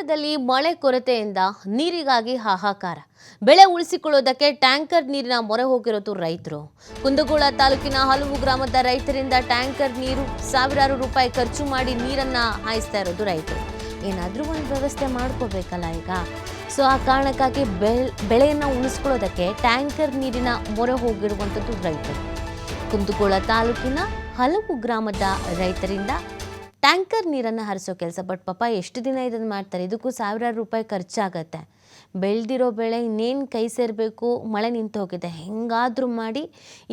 ಮಲೆನಾಡಲ್ಲಿ ಮಳೆ ಕೊರತೆಯಿಂದ ನೀರಿಗಾಗಿ ಹಾಹಾಕಾರ. ಬೆಳೆ ಉಳಿಸಿಕೊಳ್ಳೋದಕ್ಕೆ ಟ್ಯಾಂಕರ್ ನೀರಿನ ಮೊರೆ ಹೋಗಿರೋದು ರೈತರು. ಕುಂದಗೋಳ ತಾಲೂಕಿನ ಹಲವು ಗ್ರಾಮದ ರೈತರಿಂದ ಟ್ಯಾಂಕರ್ ನೀರು ಸಾವಿರಾರು ರೂಪಾಯಿ ಖರ್ಚು ಮಾಡಿ ನೀರನ್ನ ಹಾಯಿಸ್ತಾ ಇರೋದು ರೈತರು. ಏನಾದರೂ ಒಂದು ವ್ಯವಸ್ಥೆ ಮಾಡ್ಕೋಬೇಕಲ್ಲ ಈಗ. ಸೊ ಆ ಕಾರಣಕ್ಕಾಗಿ ಬೆಳೆಯನ್ನು ಉಳಿಸ್ಕೊಳ್ಳೋದಕ್ಕೆ ಟ್ಯಾಂಕರ್ ನೀರಿನ ಮೊರೆ ಹೋಗಿರುವಂಥದ್ದು ರೈತರು. ಕುಂದಗೋಳ ತಾಲೂಕಿನ ಹಲವು ಗ್ರಾಮದ ರೈತರಿಂದ ಟ್ಯಾಂಕರ್ ನೀರನ್ನು ಹರಿಸೋ ಕೆಲಸ. ಬಟ್ ಪಾಪ ಎಷ್ಟು ದಿನ ಇದನ್ನು ಮಾಡ್ತಾರೆ, ಇದಕ್ಕೂ ಸಾವಿರಾರು ರೂಪಾಯಿ ಖರ್ಚಾಗತ್ತೆ. ಬೆಳೆದಿರೋ ಬೆಳೆ ಇನ್ನೇನು ಕೈ ಸೇರಬೇಕು, ಮಳೆ ನಿಂತು ಹೋಗಿದೆ, ಹೆಂಗಾದರೂ ಮಾಡಿ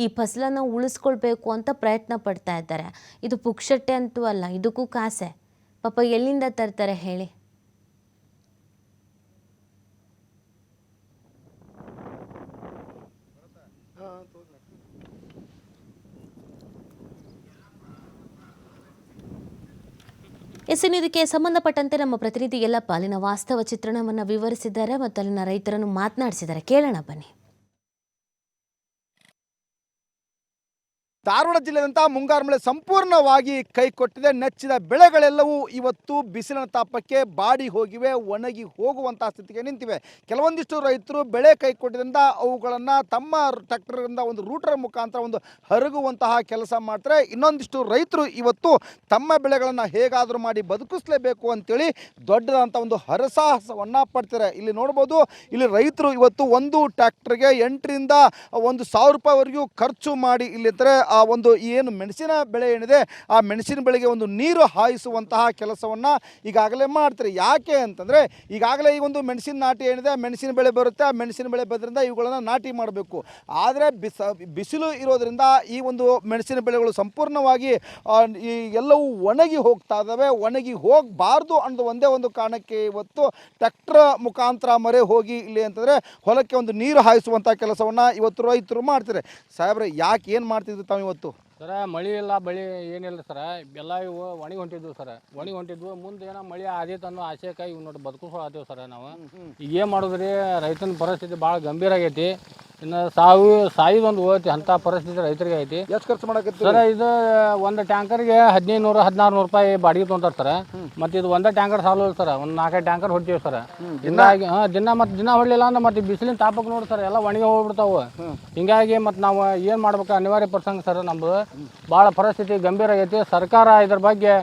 ಈ ಫಸಲನ್ನು ಉಳಿಸ್ಕೊಳ್ಬೇಕು ಅಂತ ಪ್ರಯತ್ನ ಪಡ್ತಾ ಇದ್ದಾರೆ. ಇದು ಪುಕ್ಷಟ್ಟೆ ಅಂತೂ ಅಲ್ಲ, ಇದಕ್ಕೂ ಕಾಸೆ. ಪಾಪ ಎಲ್ಲಿಂದ ತರ್ತಾರೆ ಹೇಳಿ? ಇದಕ್ಕೆ ಸಂಬಂಧಪಟ್ಟಂತೆ ನಮ್ಮ ಪ್ರತಿನಿಧಿ ಯಲ್ಲಪ್ಪ ಅಲ್ಲಿನ ವಾಸ್ತವ ಚಿತ್ರಣವನ್ನು ವಿವರಿಸಿದ್ದಾರೆ ಮತ್ತು ಅಲ್ಲಿನ ರೈತರನ್ನು ಮಾತನಾಡಿಸಿದ್ದಾರೆ. ಕೇಳೋಣ ಬನ್ನಿ. ಧಾರವಾಡ ಜಿಲ್ಲೆದಂಥ ಮುಂಗಾರು ಮಳೆ ಸಂಪೂರ್ಣವಾಗಿ ಕೈ ಕೊಟ್ಟಿದೆ. ನೆಚ್ಚಿದ ಬೆಳೆಗಳೆಲ್ಲವೂ ಇವತ್ತು ಬಿಸಿಲಿನ ತಾಪಕ್ಕೆ ಬಾಡಿ ಹೋಗಿವೆ, ಒಣಗಿ ಹೋಗುವಂಥ ಸ್ಥಿತಿಗೆ ನಿಂತಿವೆ. ಕೆಲವೊಂದಿಷ್ಟು ರೈತರು ಬೆಳೆ ಕೈ ಕೊಟ್ಟಿದ್ದರಿಂದ ಅವುಗಳನ್ನು ತಮ್ಮ ಟ್ರ್ಯಾಕ್ಟರಿಂದ ಒಂದು ರೂಟರ್ ಮುಖಾಂತರ ಒಂದು ಹರಗುವಂತಹ ಕೆಲಸ ಮಾಡ್ತಾರೆ. ಇನ್ನೊಂದಿಷ್ಟು ರೈತರು ಇವತ್ತು ತಮ್ಮ ಬೆಳೆಗಳನ್ನು ಹೇಗಾದರೂ ಮಾಡಿ ಬದುಕಿಸಲೇಬೇಕು ಅಂತೇಳಿ ದೊಡ್ಡದಂಥ ಒಂದು ಹರಸಾಹಸವನ್ನು ಪಡ್ತಾರೆ. ಇಲ್ಲಿ ನೋಡ್ಬೋದು, ಇಲ್ಲಿ ರೈತರು ಇವತ್ತು ಒಂದು ಟ್ರ್ಯಾಕ್ಟರ್ಗೆ 8ರಿಂದ 1,000 ರೂಪಾಯಿವರೆಗೂ ಖರ್ಚು ಮಾಡಿ ಇಲ್ಲಿದ್ದರೆ ಆ ಒಂದು ಏನು ಮೆಣಸಿನ ಬೆಳೆ ಏನಿದೆ ಆ ಮೆಣಸಿನ ಬೆಳೆಗೆ ಒಂದು ನೀರು ಹಾಯಿಸುವಂತಹ ಕೆಲಸವನ್ನು ಈಗಾಗಲೇ ಮಾಡ್ತಾರೆ. ಯಾಕೆ ಅಂತಂದರೆ ಈಗಾಗಲೇ ಈ ಒಂದು ಮೆಣಸಿನ ನಾಟಿ ಏನಿದೆ, ಮೆಣಸಿನ ಬೆಳೆ ಬರುತ್ತೆ, ಆ ಮೆಣಸಿನ ಬೆಳೆ ಬರೋದ್ರಿಂದ ಇವುಗಳನ್ನು ನಾಟಿ ಮಾಡಬೇಕು. ಆದರೆ ಬಿಸಿಲು ಇರೋದರಿಂದ ಈ ಒಂದು ಮೆಣಸಿನ ಬೆಳೆಗಳು ಸಂಪೂರ್ಣವಾಗಿ ಈ ಎಲ್ಲವೂ ಒಣಗಿ ಹೋಗ್ತಾ ಇದ್ದಾವೆ. ಒಣಗಿ ಹೋಗಬಾರ್ದು ಅನ್ನೋದು ಒಂದೇ ಒಂದು ಕಾರಣಕ್ಕೆ ಇವತ್ತು ಟ್ರ್ಯಾಕ್ಟರ್ ಮುಖಾಂತರ ಮರೆ ಹೋಗಿ ಇಲ್ಲಿ ಅಂತಂದರೆ ಹೊಲಕ್ಕೆ ಒಂದು ನೀರು ಹಾಯಿಸುವಂಥ ಕೆಲಸವನ್ನು ಇವತ್ತು ರೈತರು ಮಾಡ್ತಾರೆ. ಸಾಹೇಬ್ರೆ, ಯಾಕೆ ಏನು ಮಾಡ್ತಿದ್ರು ತಾವು ಇವತ್ತು? ಸರ, ಮಳೆ ಇಲ್ಲ, ಬೆಳೆ ಏನಿಲ್ಲ ಸರ. ಎಲ್ಲ ಇವು ಒಣಗಿ ಹೊಂಟಿದ್ವು ಸರ, ಒಣಗಿ ಹೊಂಟಿದ್ವು. ಮುಂದೆ ಏನೋ ಮಳೆ ಆದೈತೆ ಅನ್ನೋ ಆಶೆಕಾಯಿ ಇವು ನೋಡಿ ಬದುಕಿಸೋ ಆದೇವು ಸರ ನಾವು. ಈಗ ಏನು ಮಾಡೋದ್ರಿ, ರೈತನ ಪರಿಸ್ಥಿತಿ ಭಾಳ ಗಂಭೀರ ಆಗೈತಿ. ಇನ್ನು ಸಾಯೋದೊಂದು ಹೋಯ್ತಿ ಅಂಥ ಪರಿಸ್ಥಿತಿ ರೈತರಿಗೆ ಐತಿ. ಎಷ್ಟು ಖರ್ಚು ಮಾಡಕತ್ತಿ ಸರ? ಇದು ಒಂದು ಟ್ಯಾಂಕರ್ಗೆ 1500-1600 ರೂಪಾಯಿ ಬಾಡಿಗೆ ತೊಗೊಂತಾರೆ ಸರ. ಮತ್ತು ಇದು ಒಂದೇ ಟ್ಯಾಂಕರ್ ಸಾಲಲ್ಲ ಸರ, ಒಂದು 4-5 ಟ್ಯಾಂಕರ್ ಹೊಡ್ತೀವಿ ಸರ. ಹಿಂಗಾಗಿ ದಿನ ಹೊಡಲಿಲ್ಲ ಅಂದ್ರೆ ಮತ್ತೆ ಬಿಸಿಲಿನ ತಾಪಕ್ಕೆ ನೋಡಿ ಸರ್ ಎಲ್ಲ ಒಣಗಿ ಹೋಗ್ಬಿಡ್ತಾವೆ. ಹಿಂಗಾಗಿ ಮತ್ತು ನಾವು ಏನು ಮಾಡ್ಬೇಕು, ಅನಿವಾರ್ಯ ಪ್ರಸಂಗ ಸರ್. ನಮ್ಮದು ಭಾಳ ಪರಿಸ್ಥಿತಿ ಗಂಭೀರ ಆಗೈತಿ. ಸರ್ಕಾರ ಇದ್ರ ಬಗ್ಗೆ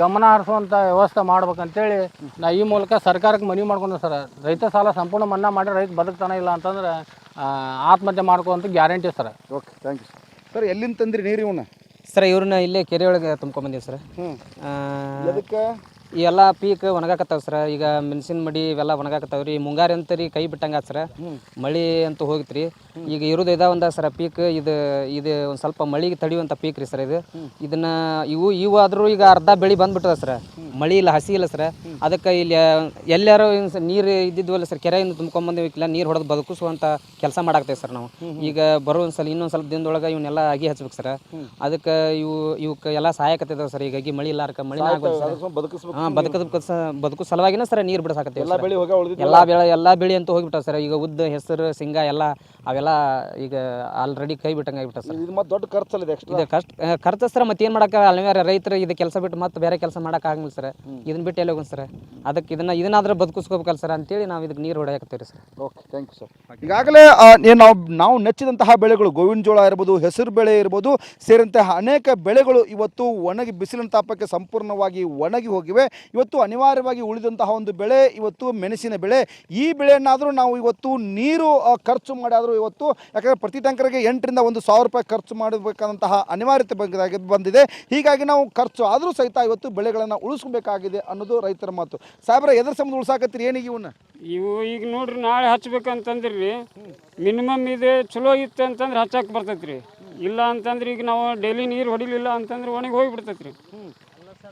ಗಮನ ಹರಿಸುವಂಥ ವ್ಯವಸ್ಥೆ ಮಾಡ್ಬೇಕಂತೇಳಿ ನಾ ಈ ಮೂಲಕ ಸರ್ಕಾರಕ್ಕೆ ಮನವಿ ಮಾಡ್ಕೊಂಡು ಸರ್. ರೈತ ಸಾಲ ಸಂಪೂರ್ಣ ಮನ್ನಾ ಮಾಡಿ ರೈತ ಬದುಕ್ತಾನೆ, ಇಲ್ಲ ಅಂತಂದ್ರೆ ಆತ್ಮಹತ್ಯೆ ಮಾಡ್ಕೊಂತ guarantee sir. Okay, thank you sir. ಎಲ್ಲಿಂದ ತಂದ್ರಿ ನೀರು ಇವನ್ನ? ಸರ್, ಇವ್ರನ್ನ ಇಲ್ಲೇ ಕೆರೆ ಒಳಗೆ ತುಂಬ್ಕೊಂಬಂದೀವಿ ಸರ್. ಅದಕ್ಕೆ ಈ ಎಲ್ಲ ಪೀಕ್ ಒಣಗಾಕತ್ತಾವ ಸರ್. ಈಗ ಮೆಣಸಿನ ಮಡಿ ಇವೆಲ್ಲ ಒಣಗಾಕತ್ತಾವ ರೀ. ಮುಂಗಾರಿ ಅಂತರಿ ಕೈ ಬಿಟ್ಟಂಗೆ ಸರ್. ಮಳೆ ಅಂತೂ ಹೋಗಿತ್ತು ರೀ. ಈಗ ಇರೋದು ಇದಾವಂದ ಸರ್ ಪೀಕ್. ಇದು ಒಂದು ಸ್ವಲ್ಪ ಮಳೆಗೆ ತಡೆಯುವಂಥ ಪೀಕ್ ರೀ ಸರ್. ಇದನ್ನು ಇವು ಆದರೂ ಈಗ ಅರ್ಧ ಬೆಳೆ ಬಂದ್ಬಿಟ್ಟದ ಸರ್. ಮಳೆ ಇಲ್ಲ, ಹಸಿ ಇಲ್ಲ ಸರ್. ಅದಕ್ಕೆ ಇಲ್ಲಿ ಎಲ್ಲಾರು ನೀರು ಇದ್ದಿದ್ವಲ್ಲ ಸರ್, ಕೆರೆಯಿಂದ ತುಂಬ್ಕೊಂಬಂದಿಲ್ಲ, ನೀರು ಹೊಡೆದು ಬದುಕಿಸುವಂಥ ಕೆಲಸ ಮಾಡಾಕ್ತೇವೆ ಸರ್ ನಾವು. ಈಗ ಬರೋ ಇನ್ನೊಂದು ಸ್ವಲ್ಪ ದಿನದೊಳಗೆ ಇವನ್ನೆಲ್ಲ ಅಗಿ ಹಚ್ಬೇಕು ಸರ್. ಅದಕ್ಕೆ ಇವಕ್ಕೆ ಎಲ್ಲ ಸಹಾಯಕತ್ತಿದಾವೆ ಸರ್. ಹೀಗಾಗಿ ಮಳೆ ಇಲ್ಲಾರ್ಕ ಮಳೆ ಬದುಕು ಸಲುವಾಗಿನ ಸರ್ ನೀರು ಬಿಡಿಸಾಕತ್ತೇವೆ. ಎಲ್ಲ ಬೆಳೆ ಅಂತೂ ಹೋಗಿಬಿಟ್ಟಾವ ಸರ್. ಈಗ ಉದ್ದ, ಹೆಸರು, ಶೇಂಗಾ ಎಲ್ಲ ಅವೆಲ್ಲ ಈಗ ಆಲ್ರೆಡಿ ಕೈ ಬಿಟ್ಟಂಗೆ ಆಗಿಬಿಟ್ಟಾವ ಸರ್. ಇದು ಮತ್ತೆ ದೊಡ್ಡ ಖರ್ಚಲ್ಲಿದೆ. ಇದು ಖರ್ಚು ಸರ್. ಮತ್ತೆ ಏನು ಮಾಡೋಕೆ ಅನಿವಾರ್ಯ. ರೈತರು ಇದು ಕೆಲಸ ಬಿಟ್ಟು ಮತ್ತೆ ಬೇರೆ ಕೆಲಸ ಮಾಡೋಕ್ಕಾಗಂಗಿಲ್ಲ ಸರ್. ಇದನ್ನ ಬಿಟ್ಟು ಎಲ್ಲಿ ಹೋಗೋಣ ಸರ್. ಅದಕ್ಕೆ ಇದನ್ನಾದ್ರೂ ಬದುಕಿಸ್ಕೋಬೇಕಲ್ಲ ಸರ್ ಅಂತೇಳಿ ನಾವು ಇದಕ್ಕೆ ನೀರು ಹೊಡೆಯಾಕತ್ತೀವಿ sir. Okay, thank you sir. ಈಗಾಗಲೇ ನಾವು ನೆಚ್ಚಿದಂತಹ ಬೆಳೆಗಳು ಗೋವಿನ ಜೋಳ ಇರ್ಬೋದು, ಹೆಸರು ಬೆಳೆ ಇರ್ಬೋದು ಸೇರಿದಂತಹ ಅನೇಕ ಬೆಳೆಗಳು ಇವತ್ತು ಒಣಗಿ ಬಿಸಿಲಿನ ತಾಪಕ್ಕೆ ಸಂಪೂರ್ಣವಾಗಿ ಒಣಗಿ ಹೋಗಿವೆ. ಇವತ್ತು ಅನಿವಾರ್ಯವಾಗಿ ಉಳಿದಂತಹ ಒಂದು ಬೆಳೆ ಇವತ್ತು ಮೆಣಸಿನ ಬೆಳೆ. ಈ ಬೆಳೆಯನ್ನಾದರೂ ನಾವು ಇವತ್ತು ನೀರು ಖರ್ಚು ಮಾಡಿ ಇವತ್ತು, ಯಾಕಂದರೆ ಪ್ರತಿ ಟ್ಯಾಂಕರ್ಗೆ 8ರಿಂದ 1,000 ರೂಪಾಯಿ ಖರ್ಚು ಮಾಡಬೇಕಾದಂತಹ ಅನಿವಾರ್ಯತೆ ಬಂದಿದೆ. ಹೀಗಾಗಿ ನಾವು ಖರ್ಚು ಆದರೂ ಸಹಿತ ಇವತ್ತು ಬೆಳೆಗಳನ್ನು ಉಳಿಸಬೇಕಾಗಿದೆ ಅನ್ನೋದು ರೈತರ ಮಾತು. ಸಾಹೇಬ್ರೆ, ಎದ್ರ ಸಂಬಂಧ ಉಳಿಸಾಕತ್ತೀರಿ? ಏನಿಗೆ ಇವು ಈಗ ನೋಡ್ರಿ, ನಾಳೆ ಹಚ್ಬೇಕಂತಂದ್ರಿ ಮಿನಿಮಮ್ ಇದೆ ಚಲೋ ಇತ್ತು ಅಂತಂದ್ರೆ ಹಚ್ಚಕ್ಕೆ ಬರ್ತೈತೆ ರೀ. ಇಲ್ಲ ಅಂತಂದ್ರೆ ಈಗ ನಾವು ಡೈಲಿ ನೀರು ಹೊಡಿಲಿಲ್ಲ ಅಂತಂದ್ರೆ ಒಣಗಿ ಹೋಗಿಬಿಡ್ತೈತೆ ರೀ.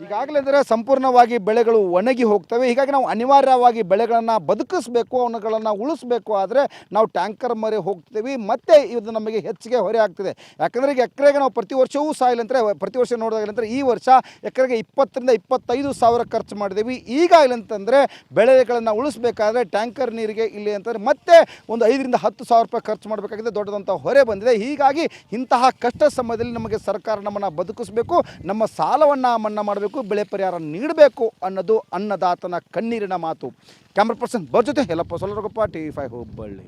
ಈಗಾಗಲೇ ಅಂದರೆ ಸಂಪೂರ್ಣವಾಗಿ ಬೆಳೆಗಳು ಒಣಗಿ ಹೋಗ್ತವೆ. ಹೀಗಾಗಿ ನಾವು ಅನಿವಾರ್ಯವಾಗಿ ಬೆಳೆಗಳನ್ನು ಬದುಕಿಸಬೇಕು, ಅವುಗಳನ್ನು ಉಳಿಸ್ಬೇಕು. ಆದರೆ ನಾವು ಟ್ಯಾಂಕರ್ ಮರೆ ಹೋಗ್ತೀವಿ, ಮತ್ತು ಇದು ನಮಗೆ ಹೆಚ್ಚಿಗೆ ಹೊರೆ ಆಗ್ತಿದೆ. ಯಾಕಂದರೆ ಈಗ ಎಕರೆಗೆ ನಾವು ಪ್ರತಿ ವರ್ಷವೂ ಸಾಯಿಲಂದರೆ ಪ್ರತಿ ವರ್ಷ ನೋಡಿದಾಗಲಂದರೆ ಈ ವರ್ಷ ಎಕರೆಗೆ 20ರಿಂದ 25 ಸಾವಿರ ಖರ್ಚು ಮಾಡಿದ್ದೀವಿ. ಈಗ ಇಲ್ಲಂತಂದರೆ ಬೆಳೆಗಳನ್ನು ಉಳಿಸ್ಬೇಕಾದ್ರೆ ಟ್ಯಾಂಕರ್ ನೀರಿಗೆ ಇಲ್ಲಿ ಅಂತಂದರೆ ಮತ್ತೆ ಒಂದು 5ರಿಂದ 10 ಸಾವಿರ ರೂಪಾಯಿ ಖರ್ಚು ಮಾಡಬೇಕಾಗಿದೆ. ದೊಡ್ಡದಂಥ ಹೊರೆ ಬಂದಿದೆ. ಹೀಗಾಗಿ ಇಂತಹ ಕಷ್ಟ ಸಮಯದಲ್ಲಿ ನಮಗೆ ಸರ್ಕಾರ ನಮ್ಮನ್ನು ಬದುಕಿಸಬೇಕು, ನಮ್ಮ ಸಾಲವನ್ನು ಮನ್ನಾ ಮಾಡಬೇಕು. ಮಾಡಬೇಕು, ಬೆಳೆ ಪರಿಹಾರ ನೀಡಬೇಕು ಅನ್ನೋದು ಅನ್ನದಾತನ ಕಣ್ಣೀರಿನ ಮಾತು. ಕ್ಯಾಮ್ರಾ ಪರ್ಸನ್ ಜೊತೆ ಯಲ್ಲಪ್ಪ ಸೊಲರಗೊಪ್ಪ, TV5 ಹುಬ್ಬಳ್ಳಿ.